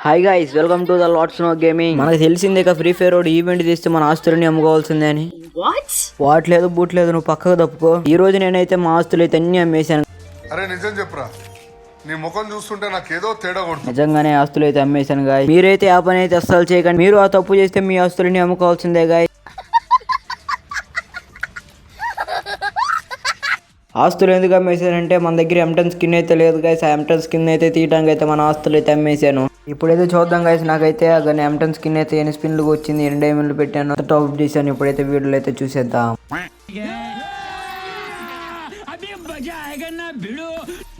Hi guys, welcome to the lots no gaming. మనకు తెలిసిందే ఇక ఫ్రీ ఫైర్ రోడ్ ఈవెంట్ తీస్తే మన ఆస్తులని అమ్ముకోవాల్సిందే అని. వాట్ లేదు బూట్ లేదు, నువ్వు పక్కకు తప్పుకో. ఈ రోజు నేనైతే మా ఆస్తులు అయితే అన్ని అమ్మేశాను. అరే నిజం చెప్పురా, నీ ముఖం చూస్తుంటే నాకేదో తేడా కొడుతుంది. నిజంగానే ఆస్తులు అయితే అమ్మేశాను గాయ్. మీరైతే ఆ పని అయితే అస్సలు చేయకండి. మీరు ఆ తప్పు చేస్తే మీ ఆస్తులని అమ్ముకోవాల్సిందే గాయ్. ఆస్తులు ఎందుకు అమ్మేశానంటే మన దగ్గర M10 స్కిన్ అయితే లేదు గైస్. ఆ M10 స్కిన్ అయితే తీయడానికి అయితే మన ఆస్తులు అయితే అమ్మేశాను. ఇప్పుడైతే చూద్దాం గైస్. నాకైతే కానీ M10 స్కిన్ అయితే ఎన్ని స్పిన్లు వచ్చింది, ఎన్ని డైమండ్లు పెట్టాను, టాప్ చేశాను. ఇప్పుడైతే వీడియోలో అయితే చూసేద్దాం.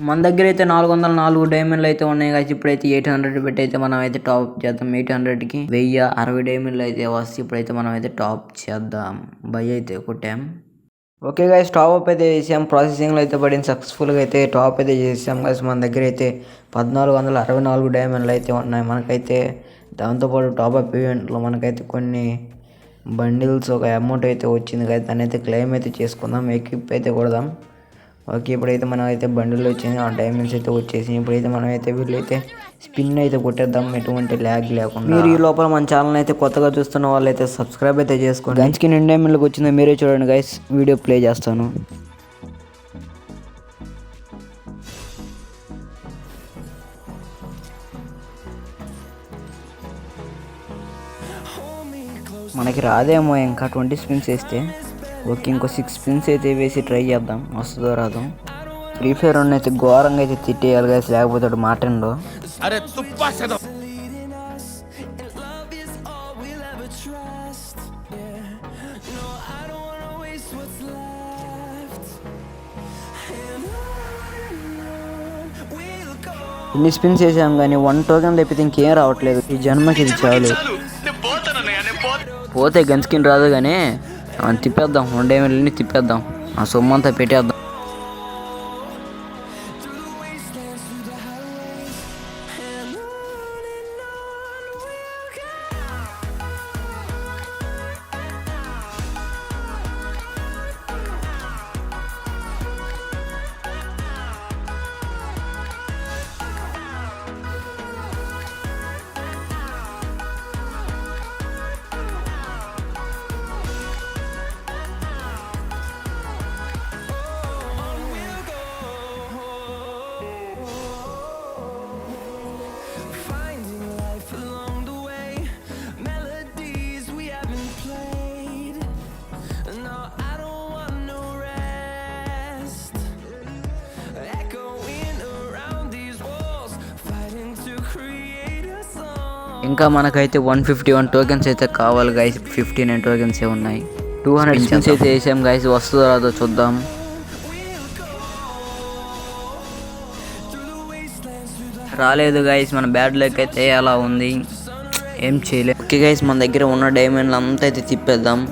మన దగ్గర అయితే 404 డైమండ్లు అయితే ఉన్నాయి గైస్. ఇప్పుడైతే 800 పెట్టి అయితే మనం అయితే టాప్ చేద్దాం. 800కి 1060 డైమండ్లు అయితే వస్తాయి. ఇప్పుడైతే మనం అయితే టాప్ చేద్దాం. బై అయితే కొట్టాం. ఓకే గైస్, టాప్ అప్ అయితే చేసాం. ప్రాసెసింగ్లో అయితే పడింది. సక్సెస్ఫుల్గా అయితే టాప్ అయితే చేసాం గైస్. మన దగ్గర అయితే 1464 డైమండ్లు అయితే ఉన్నాయి మనకైతే. దాంతోపాటు టాప్ అప్ ఈవెంట్లో మనకైతే కొన్ని బండిల్స్ ఒక అమౌంట్ అయితే వచ్చింది గైస్. దాన్ని అయితే క్లెయిమ్ అయితే చేసుకుందాం. ఎక్విప్ అయితే కొడదాం. ఓకే, ఇప్పుడైతే మనం అయితే బండిల్లో వచ్చింది. ఆ డైమండ్స్ అయితే వచ్చేసి ఇప్పుడైతే మనం అయితే వీళ్ళైతే స్పిన్ అయితే కొట్టేద్దాం, ఎటువంటి ల్యాగ్ లేకుండా. మీరు ఈ లోపల మన ఛానల్ అయితే కొత్తగా చూస్తున్న వాళ్ళు అయితే సబ్స్క్రైబ్ అయితే చేసుకోండి. గన్స్కి 2 డైమండ్లకు వచ్చిందో మీరే చూడండి గైస్. వీడియో ప్లే చేస్తాను. మనకి రాదేమో ఇంకా 20 స్పిన్స్ వేస్తే. ఓకే, ఇంకో 6 స్పిన్స్ అయితే వేసి ట్రై చేద్దాం, వస్తుందో రాదు. ఫ్రీ ఫైర్ అయితే ఘోరంగా అయితే తిట్టేయాలి గైస్, లేకపోతే మాటండో. ఇన్ని స్పిన్స్ వేసాం కానీ 1 టోకెన్ తప్పితే ఇంకేం రావట్లేదు. ఈ జన్మకి ఇది చాలు. పోతే గన్ స్కిన్ రాదు కానీ తిప్పేద్దాం. 1 డైమండ్లని తిప్పేద్దాం. ఆ సొమ్మంతా పెట్టేద్దాం. ఇంకా మనకైతే 151 టోకెన్స్ అయితే కావాలి గైస్. 59 టోకెన్స్ ఉన్నాయి. 200 స్పిన్స్ అయితే వేసాం గైస్. వస్తుందో రాదో చూద్దాం. రాలేదు గైస్. మన బ్యాడ్ లక్ అయితే అలా ఉంది, ఏం చేయలేదు. ఓకే గైస్, మన దగ్గర ఉన్న డైమండ్లు అంతా అయితే తిప్పేద్దాం.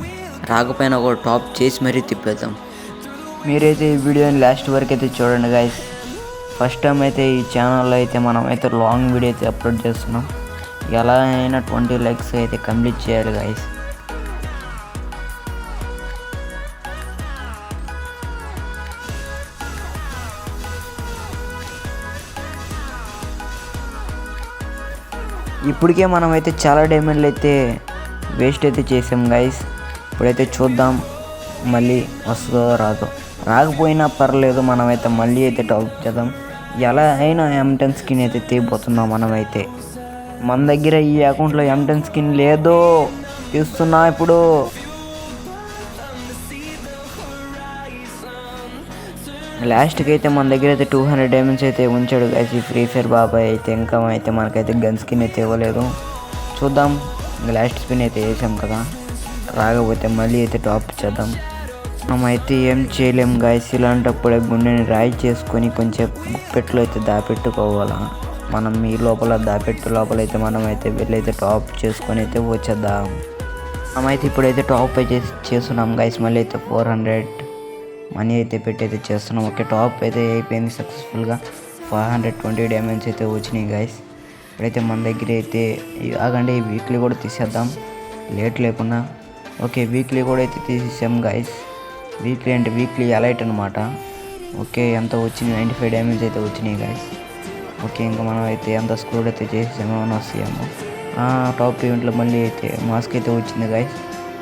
రాకపోయినా ఒక టాప్ చేసి మరీ తిప్పేద్దాం. మీరైతే ఈ వీడియోని లాస్ట్ వరకు అయితే చూడండి గైస్. ఫస్ట్ టైం అయితే ఈ ఛానల్లో అయితే మనం అయితే లాంగ్ వీడియో అయితే అప్లోడ్ చేస్తున్నాం. ఎలా అయినా 20 లైక్స్ అయితే కంప్లీట్ చేయాలి గైస్. ఇప్పటికే మనం అయితే చాలా డైమండ్లు అయితే వేస్ట్ అయితే చేసాం గైస్. ఇప్పుడైతే చూద్దాం మళ్ళీ వస్తుందో రాదో. రాకపోయినా పర్లేదు, మనమైతే మళ్ళీ అయితే టాప్ చేద్దాం. ఎలా అయినా M10 స్కిన్ అయితే తీయబోతున్నాం మనమైతే. మన దగ్గర ఈ అకౌంట్లో M10 స్కిన్ లేదు, తీస్తున్నా ఇప్పుడు. లాస్ట్కి అయితే మన దగ్గర అయితే 200 డైమండ్స్ అయితే ఉంచాడు గైస్ ఈ ఫ్రీ ఫైర్ బాబాయ్ అయితే. ఇంకా అయితే మనకైతే గన్ స్కిన్ అయితే ఇవ్వలేదు. చూద్దాం. లాస్ట్ స్పిన్ అయితే వేసాం కదా, రాకపోతే మళ్ళీ అయితే టాప్ చేద్దాం. మనమైతే ఏం చేయలేం గైస్. ఇలాంటప్పుడే గుండెని రాయి చేసుకొని కొంచెం గుప్పెట్లో అయితే దాపెట్టుకోవాలా. మనం ఈ లోపల దాపెట్టు లోపల అయితే మనమైతే వెళ్ళైతే టాప్ చేసుకొని అయితే వచ్చేద్దాం. మనమైతే ఇప్పుడైతే టాప్ అయితే చేస్తున్నాం గైస్. మళ్ళీ అయితే 400 మనీ అయితే పెట్టి అయితే చేస్తున్నాం. ఓకే, టాప్ అయితే అయిపోయింది సక్సెస్ఫుల్గా. 520 డైమండ్స్ అయితే వచ్చినాయి గైస్. ఇప్పుడైతే మన దగ్గర అయితే ఆగండి, వీక్లీ కూడా తీసేద్దాం లేట్ లేకుండా. ఓకే, వీక్లీ కూడా అయితే తీసేసాం గైస్. వీక్లీ అంటే వీక్లీ అలైట్ అనమాట. ఓకే, ఎంత వచ్చింది? 95 డైమండ్స్ అయితే వచ్చినాయి గైస్. ఓకే, ఇంకా మనం అయితే అంత స్క్రోల్ అయితే చేసాము వస్తాయేమో. టాప్ ఈవెంట్లో మళ్ళీ అయితే మాస్క్ అయితే వచ్చింది గైస్.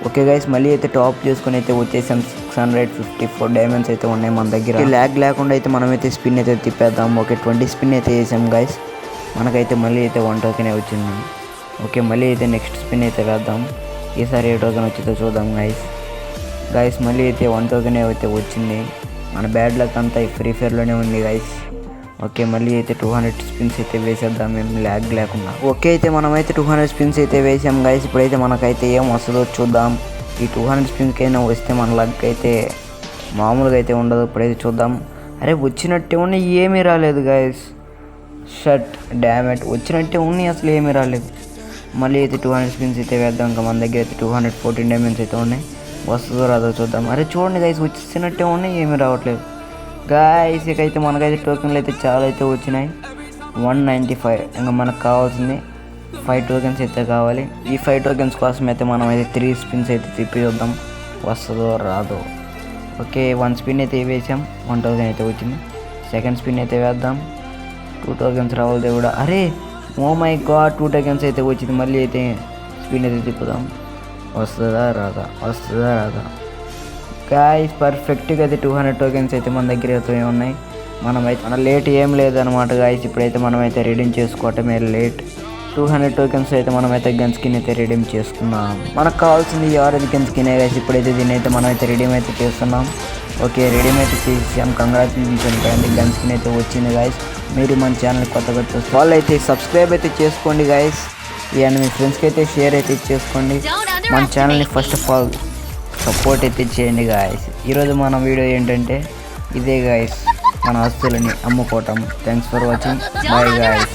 ఓకే గైస్, మళ్ళీ అయితే టాప్ చేసుకుని అయితే వచ్చేసాం. 654 డైమండ్స్ అయితే ఉన్నాయి మన దగ్గర. ల్యాగ్ లేకుండా అయితే మనమైతే స్పిన్ అయితే తిప్పేద్దాం. ఓకే, 20 స్పిన్ అయితే వేసాం గైస్. మనకైతే మళ్ళీ అయితే 1 టోకెన్ వచ్చింది. ఓకే, మళ్ళీ అయితే నెక్స్ట్ స్పిన్ అయితే వేద్దాం. ఈసారి ఏ టోకెన్ వచ్చిందో చూద్దాం గైస్. మళ్ళీ అయితే 1 టోకెన్ అయితే వచ్చింది. మన బ్యాడ్ లక్ అంతా ఈ ఫ్రీ ఫైర్లోనే ఉంది గైస్. ఓకే, మళ్ళీ అయితే 200 స్పిన్స్ అయితే వేసేద్దాం మేము ల్యాగ్ లేకుండా. ఓకే, అయితే మనమైతే 200 స్పిన్స్ అయితే వేసాం గైస్. ఇప్పుడైతే మనకైతే ఏం వస్తుందో చూద్దాం. ఈ 200 స్పిన్స్కి అయినా వస్తే మన లక్ అయితే మామూలుగా అయితే ఉండదు. ఇప్పుడైతే చూద్దాం. అరే వచ్చినట్టే ఉన్నాయి, ఏమీ రాలేదు గైస్. షట్ డ్యామేట్, వచ్చినట్టే ఉన్నాయి, అసలు ఏమీ రాలేదు. మళ్ళీ అయితే 200 స్పిన్స్ అయితే వేద్దాం. ఇంకా మన దగ్గర అయితే 214 డైమండ్స్ అయితే ఉన్నాయి. వస్తుందో రాదో చూద్దాం. అరే చూడండి గైస్, వచ్చినట్టే ఉన్నాయి, ఏమీ రావట్లేదు గాయస్. ఇకైతే మనకైతే టోకెన్లు అయితే చాలా అయితే వచ్చినాయి, 195. ఇంకా మనకు కావాల్సింది 5 టోకెన్స్ అయితే కావాలి. ఈ 5 టోకెన్స్ కోసం అయితే మనం అయితే 3 స్పిన్స్ అయితే తిప్పి చూద్దాం, వస్తుందో రాదో. ఓకే, 1 స్పిన్ అయితే వేసాం, 1 టోకెన్ అయితే వచ్చింది. సెకండ్ స్పిన్ అయితే వేద్దాం, 2 టోకెన్స్ రావాలి దేవుడా. అరే ఓ మై గాడ్, 2 టోకెన్స్ అయితే వచ్చింది. మళ్ళీ అయితే స్పిన్ అయితే తిప్పుదాం, వస్తుందా రాదా. గాయస్ పర్ఫెక్ట్గా అయితే 200 టోకెన్స్ అయితే మన దగ్గర అయితే ఉన్నాయి. మన లేట్ ఏం లేదనమాట గాయస్. ఇప్పుడైతే మనమైతే రిడీమ్ చేసుకోవటమే లేట్. 200 టోకెన్స్ అయితే మనమైతే గన్ స్కిన్ అయితే రిడీమ్ చేసుకున్నాం. మనకు కావాల్సింది ఈ ఆరెంజ్ గన్ స్కిన్ గాయస్. ఇప్పుడైతే దీన్ని అయితే మనమైతే రిడీమ్ అయితే చేస్తున్నాం. ఓకే, రిడీమ్ అయితే చేసాం. కంగ్రాచులేషన్స్ అండి, గన్ స్కిన్ అయితే వచ్చింది గాయస్. మీరు మన ఛానల్ కొత్తగా చూస్తే వాళ్ళు అయితే సబ్స్క్రైబ్ అయితే చేసుకోండి గాయస్. అండ్ మీ ఫ్రెండ్స్కి అయితే షేర్ అయితే ఇచ్చేసుకోండి. మన ఛానల్ని ఫస్ట్ ఆఫ్ ఆల్ సపోర్ట్ అయితే చేయండి గాయస్. ఈరోజు మన వీడియో ఏంటంటే ఇదే గాయస్, మన ఆస్తులని అమ్ముకోవటం. Thanks for watching, bye guys.